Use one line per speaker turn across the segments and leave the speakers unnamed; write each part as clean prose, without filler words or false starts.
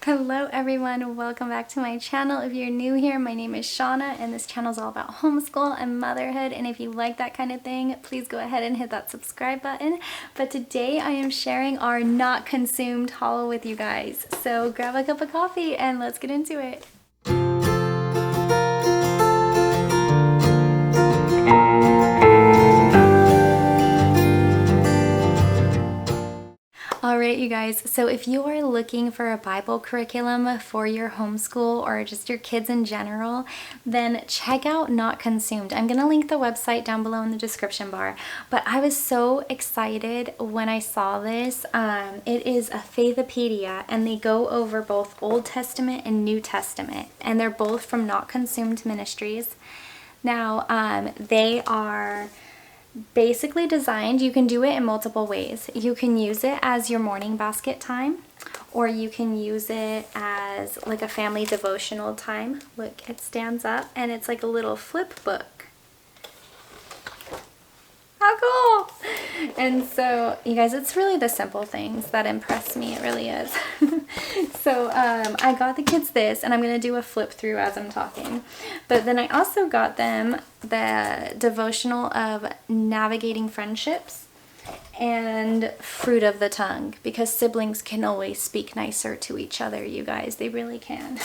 Hello everyone, welcome back to my channel. If you're new here, my name is Shauna and this channel is all about homeschool and motherhood, and if you like that kind of thing, please go ahead and hit that subscribe button. But today I am sharing our not consumed haul with you guys. So grab a cup of coffee and let's get into it. Alright you guys, so if you are looking for a Bible curriculum for your homeschool or just your kids in general, then check out Not Consumed. I'm going to link the website down below in the description bar, but I was so excited when I saw this. It is a Faithipedia and they go over both Old Testament and New Testament, and they're both from Not Consumed Ministries. Now, they are basically designed, you can do it in multiple ways. You can use it as your morning basket time, or you can use it as like a family devotional time. Look, it stands up and it's like a little flip book. How cool! And so, you guys, it's really the simple things that impress me. It really is. So, I got the kids this, and I'm going to do a flip through as I'm talking. But then I also got them the devotional of Navigating Friendships and Fruit of the Tongue, because siblings can always speak nicer to each other, you guys. They really can.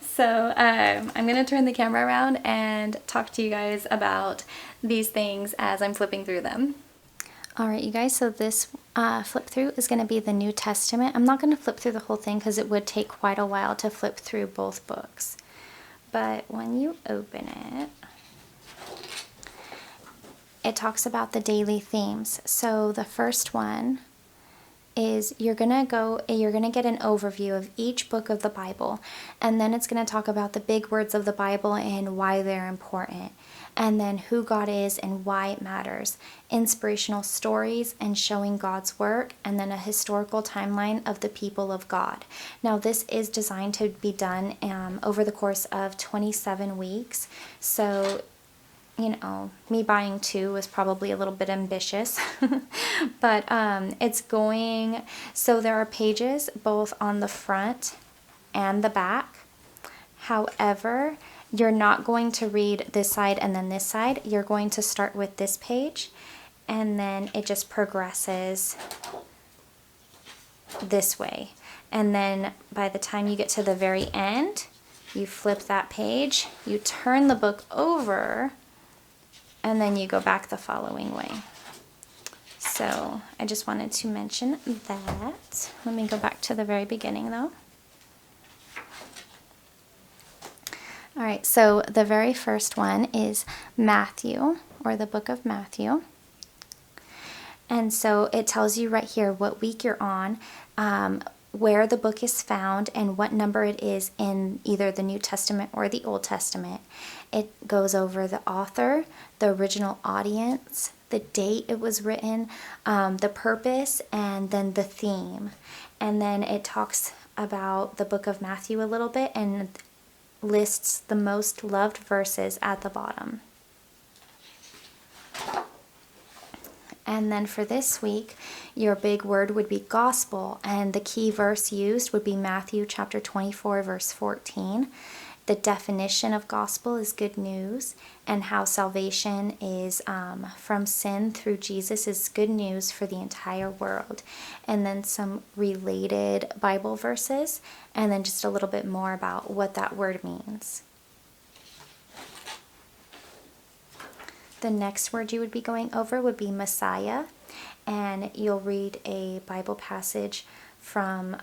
So I'm going to turn the camera around and talk to you guys about these things as I'm flipping through them. Alright you guys, so this flip through is going to be the New Testament. I'm not going to flip through the whole thing because it would take quite a while to flip through both books. But when you open it, it talks about the daily themes. So the first one is you're going to get an overview of each book of the Bible, and then it's going to talk about the big words of the Bible and why they're important, and then who God is and why it matters, inspirational stories and showing God's work, and then a historical timeline of the people of God. Now this is designed to be done over the course of 27 weeks, so you know, me buying 2 was probably a little bit ambitious, but it's going, so there are pages both on the front and the back. However, you're not going to read this side and then this side. You're going to start with this page, and then it just progresses this way. And then by the time you get to the very end, you flip that page, you turn the book over, and then you go back the following way. So I just wanted to mention that. Let me go back to the very beginning though. Alright, so the very first one is Matthew, or the book of Matthew. And so it tells you right here what week you're on, where the book is found, and what number it is in either the New Testament or the Old Testament. It goes over the author, the original audience, the date it was written, the purpose, and then the theme. And then it talks about the book of Matthew a little bit and lists the most loved verses at the bottom. And then for this week, your big word would be gospel, and the key verse used would be Matthew chapter 24, verse 14. The definition of gospel is good news, and how salvation is from sin through Jesus is good news for the entire world. And then some related Bible verses, and then just a little bit more about what that word means. The next word you would be going over would be Messiah, and you'll read a Bible passage from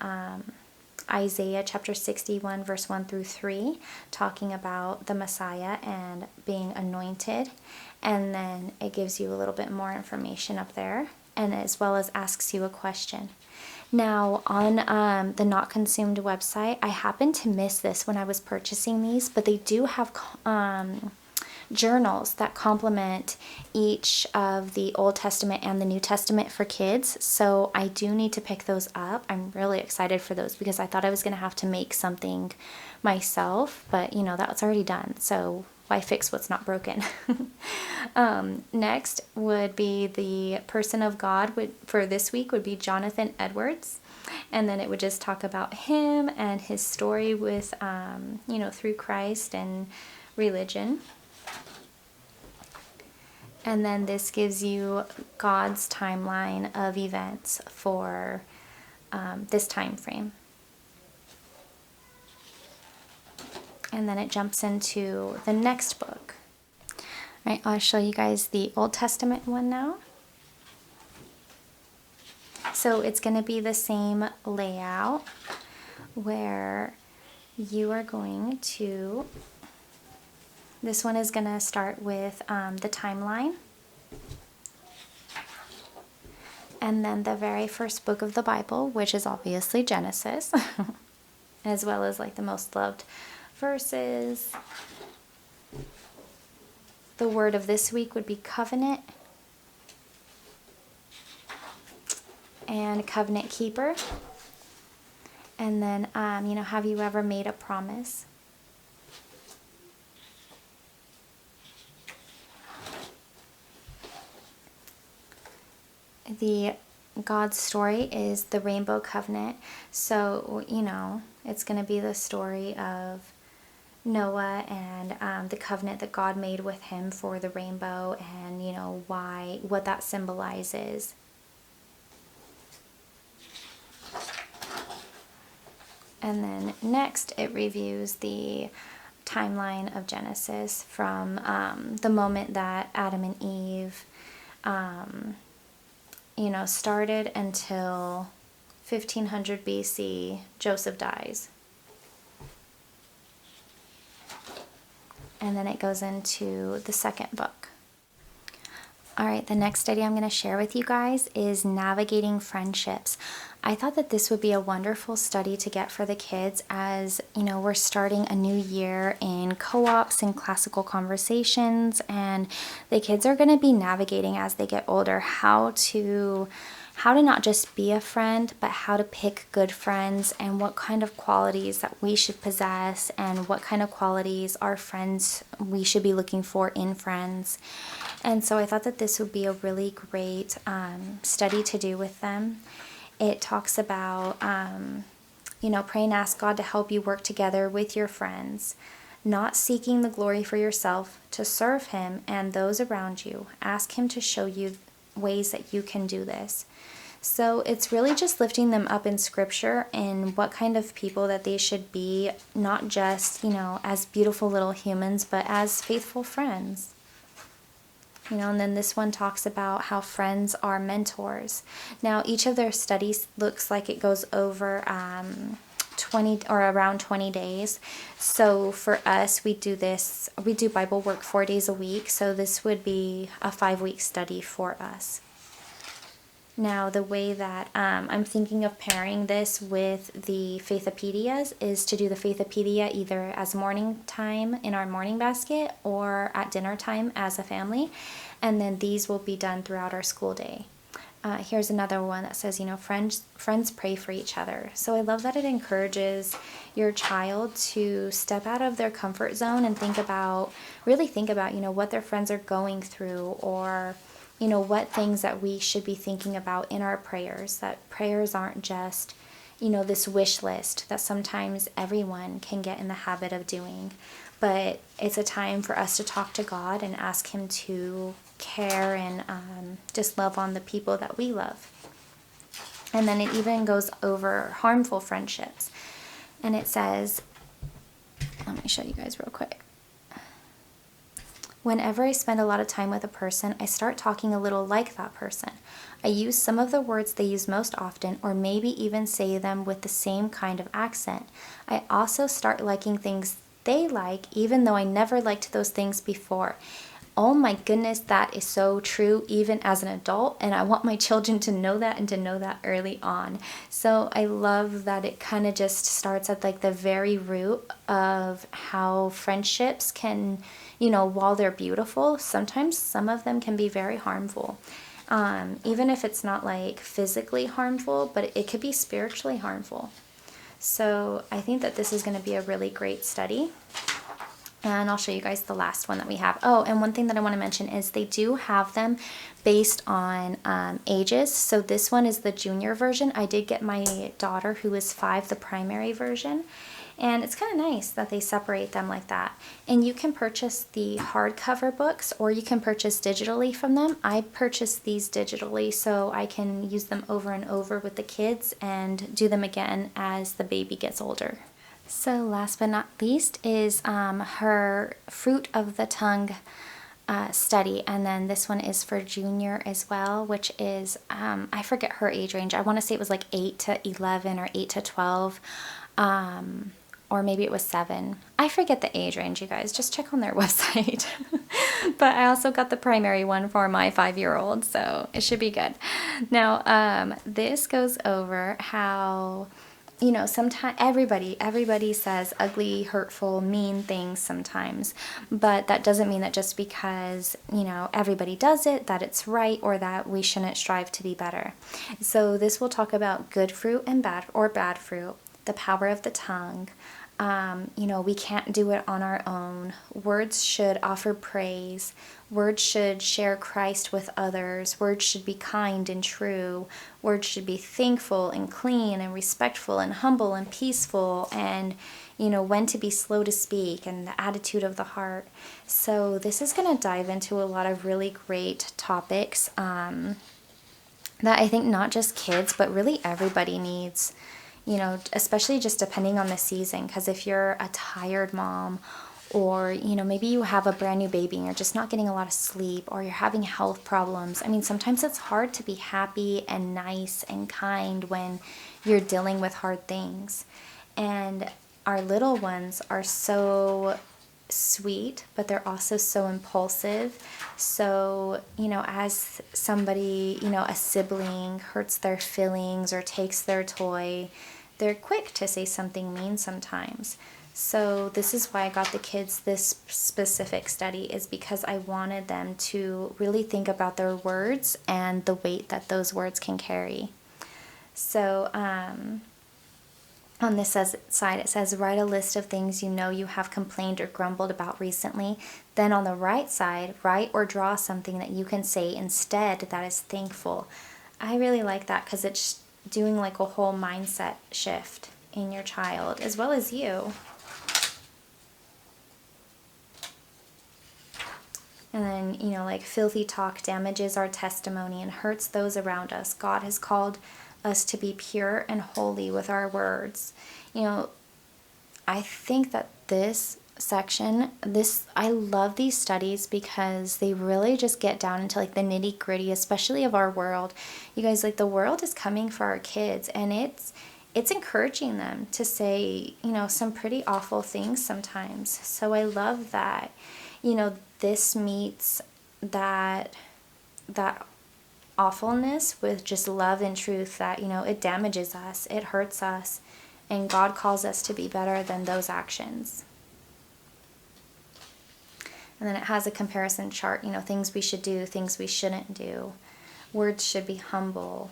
Isaiah chapter 61 verse 1 through 3, talking about the Messiah and being anointed, and then it gives you a little bit more information up there, and as well as asks you a question. Now on the Not Consumed website, I happened to miss this when I was purchasing these, but they do have journals that complement each of the Old Testament and the New Testament for kids, so I do need to pick those up. I'm really excited for those because I thought I was going to have to make something myself, but you know, that's already done, so why fix what's not broken? Next would be the person of God for this week would be Jonathan Edwards, And then it would just talk about him and his story with, through Christ and religion. And then this gives you God's timeline of events for this time frame. And then it jumps into the next book. All right, I'll show you guys the Old Testament one now. So it's going to be the same layout where you are going to, this one is going to start with the timeline. And then the very first book of the Bible, which is obviously Genesis, as well as like the most loved verses. The word of this week would be covenant and covenant keeper. And then, have you ever made a promise? The God's story is the rainbow covenant. So, it's going to be the story of Noah and the covenant that God made with him for the rainbow, and what that symbolizes. And then next it reviews the timeline of Genesis from the moment that Adam and Eve started until 1500 BC, Joseph dies. And then it goes into the second book. All right, the next study I'm going to share with you guys is navigating friendships. I thought that this would be a wonderful study to get for the kids, as we're starting a new year in co-ops and classical conversations, and the kids are going to be navigating as they get older how to not just be a friend, but how to pick good friends, and what kind of qualities that we should possess, and what kind of qualities our friends we should be looking for in friends. And so I thought that this would be a really great study to do with them. It talks about, pray and ask God to help you work together with your friends, not seeking the glory for yourself, to serve Him and those around you. Ask Him to show you ways that you can do this. So it's really just lifting them up in Scripture and what kind of people that they should be, not just, as beautiful little humans, but as faithful friends. And then this one talks about how friends are mentors. Now, each of their studies looks like it goes over 20 or around 20 days. So for us, we do Bible work 4 days a week. So this would be a 5-week study for us. Now, the way that I'm thinking of pairing this with the Faithipedias is to do the Faithipedia either as morning time in our morning basket or at dinner time as a family. And then these will be done throughout our school day. Here's another one that says, friends pray for each other. So I love that it encourages your child to step out of their comfort zone and really think about, what their friends are going through, or what things that we should be thinking about in our prayers, that prayers aren't just, this wish list that sometimes everyone can get in the habit of doing, but it's a time for us to talk to God and ask Him to care and just love on the people that we love. And then it even goes over harmful friendships. And it says, let me show you guys real quick. Whenever I spend a lot of time with a person, I start talking a little like that person. I use some of the words they use most often, or maybe even say them with the same kind of accent. I also start liking things they like, even though I never liked those things before. Oh my goodness, that is so true even as an adult, and I want my children to know that and to know that early on. So I love that it kind of just starts at like the very root of how friendships can, while they're beautiful, sometimes some of them can be very harmful. Even if it's not like physically harmful, but it could be spiritually harmful. So I think that this is going to be a really great study. And I'll show you guys the last one that we have. Oh, and one thing that I want to mention is they do have them based on ages. So this one is the junior version. I did get my daughter, who is 5, the primary version. And it's kind of nice that they separate them like that. And you can purchase the hardcover books, or you can purchase digitally from them. I purchased these digitally so I can use them over and over with the kids and do them again as the baby gets older. So last but not least is her Fruit of the Tongue study, and then this one is for junior as well, which is I forget her age range. I want to say it was like 8 to 11 or 8 to 12, or maybe it was 7. I forget the age range, you guys. Just check on their website. But I also got the primary one for my 5-year-old, so it should be good. Now, this goes over how, you know, sometimes everybody says ugly, hurtful, mean things sometimes, but that doesn't mean that just because, you know, everybody does it, that it's right, or that we shouldn't strive to be better. So this will talk about good fruit and bad fruit, the power of the tongue. You know, we can't do it on our own. Words should offer praise. Words should share Christ with others. Words should be kind and true. Words should be thankful and clean and respectful and humble and peaceful, and, you know, when to be slow to speak and the attitude of the heart. So this is going to dive into a lot of really great topics that I think not just kids, but really everybody needs. You know, especially just depending on the season, because if you're a tired mom, or, you know, maybe you have a brand new baby and you're just not getting a lot of sleep, or you're having health problems. I mean, sometimes it's hard to be happy and nice and kind when you're dealing with hard things. And our little ones are so sweet, but they're also so impulsive. So, you know, as somebody, you know, a sibling hurts their feelings or takes their toy, they're quick to say something mean sometimes. So this is why I got the kids this specific study, is because I wanted them to really think about their words and the weight that those words can carry. So on this side, it says, write a list of things you know you have complained or grumbled about recently. Then on the right side, write or draw something that you can say instead that is thankful. I really like that because it's doing like a whole mindset shift in your child as well as you. And then, you know, like filthy talk damages our testimony and hurts those around us. God has called us to be pure and holy with our words. You know, I think that this section, I love these studies because they really just get down into like the nitty gritty, especially of our world. You guys, like the world is coming for our kids, and it's encouraging them to say, you know, some pretty awful things sometimes. So I love that, you know, this meets that awfulness with just love and truth, that, you know, it damages us, it hurts us, and God calls us to be better than those actions. And then it has a comparison chart, you know, things we should do, things we shouldn't do. Words should be humble.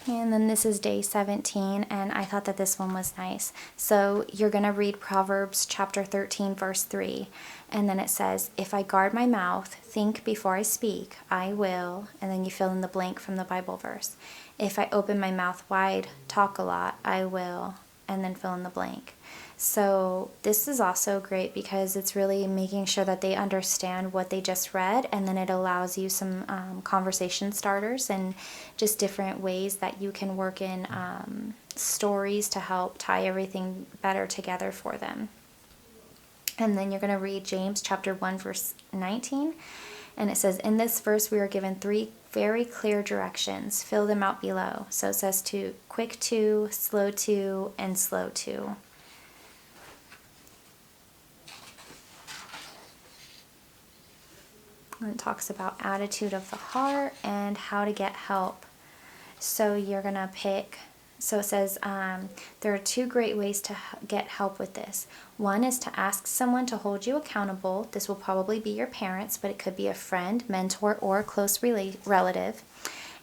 And then this is day 17, and I thought that this one was nice. So you're going to read Proverbs chapter 13, verse 3. And then it says, if I guard my mouth, think before I speak, I will. And then you fill in the blank from the Bible verse. If I open my mouth wide, talk a lot, I will. And then fill in the blank. So this is also great because it's really making sure that they understand what they just read, and then it allows you some conversation starters and just different ways that you can work in stories to help tie everything better together for them. And then you're going to read James chapter 1 verse 19, and it says, in this verse we are given 3 very clear directions. Fill them out below. So it says to quick to, slow to, and slow to. And it talks about attitude of the heart and how to get help. So you're going to pick So it says there are two great ways to get help with this. One is to ask someone to hold you accountable. This will probably be your parents, but it could be a friend, mentor, or a close relative.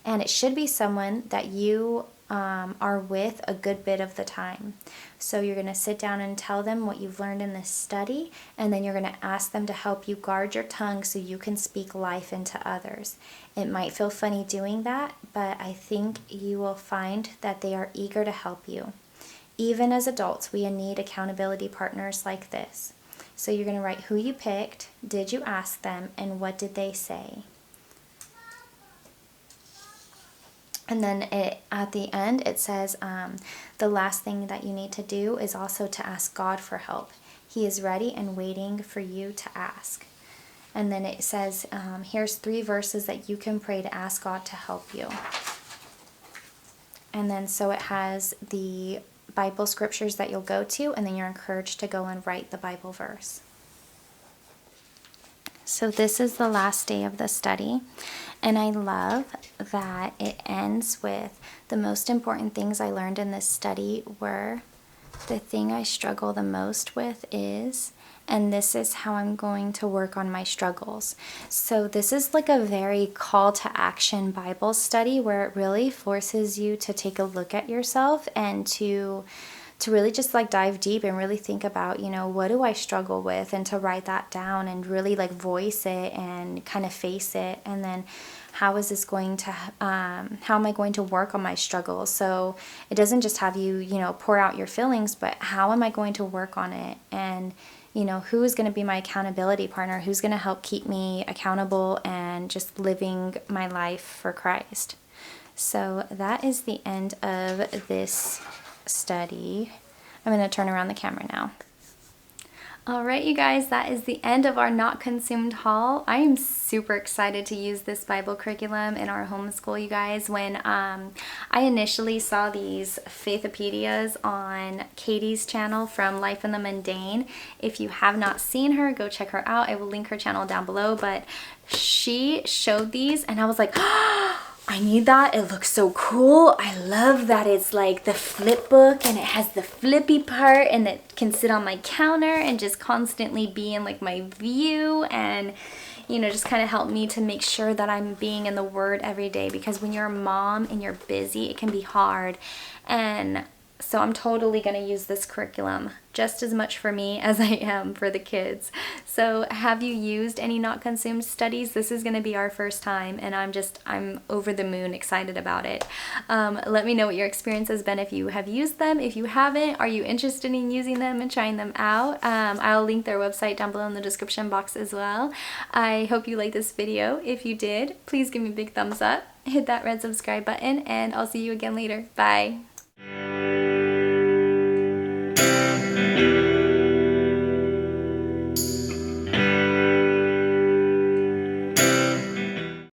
And it should be someone that you are with a good bit of the time. So you're going to sit down and tell them what you've learned in this study, and then you're going to ask them to help you guard your tongue so you can speak life into others. It might feel funny doing that, but I think you will find that they are eager to help you. Even as adults, we need accountability partners like this. So you're going to write who you picked, did you ask them, and what did they say? And then at the end, it says the last thing that you need to do is also to ask God for help. He is ready and waiting for you to ask. And then it says, here's 3 verses that you can pray to ask God to help you. And then so it has the Bible scriptures that you'll go to, and then you're encouraged to go and write the Bible verse. So this is the last day of the study, and I love that it ends with the most important things I learned in this study were the thing I struggle the most with is, and this is how I'm going to work on my struggles. So this is like a very call to action Bible study where it really forces you to take a look at yourself and to really just like dive deep and really think about, you know, what do I struggle with, and to write that down and really like voice it and kind of face it. And then how is this going to, how am I going to work on my struggles? So it doesn't just have you, you know, pour out your feelings, but how am I going to work on it? And, you know, who is going to be my accountability partner? Who's going to help keep me accountable and just living my life for Christ? So that is the end of this study. I'm going to turn around the camera now. All right, you guys, that is the end of our Not Consumed haul. I am super excited to use this Bible curriculum in our homeschool, you guys. When I initially saw these Faithipedias on Katie's channel from Life in the Mundane, if you have not seen her, go check her out. I will link her channel down below, but she showed these and I was like, oh, I need that. It looks so cool. I love that it's like the flip book and it has the flippy part and it can sit on my counter and just constantly be in like my view, and you know, just kind of help me to make sure that I'm being in the Word every day, because when you're a mom and you're busy, it can be hard. And so I'm totally going to use this curriculum just as much for me as I am for the kids. So have you used any Not Consumed studies? This is going to be our first time, and I'm over the moon excited about it. Let me know what your experience has been if you have used them. If you haven't, are you interested in using them and trying them out? I'll link their website down below in the description box as well. I hope you liked this video. If you did, please give me a big thumbs up, hit that red subscribe button, and I'll see you again later. Bye.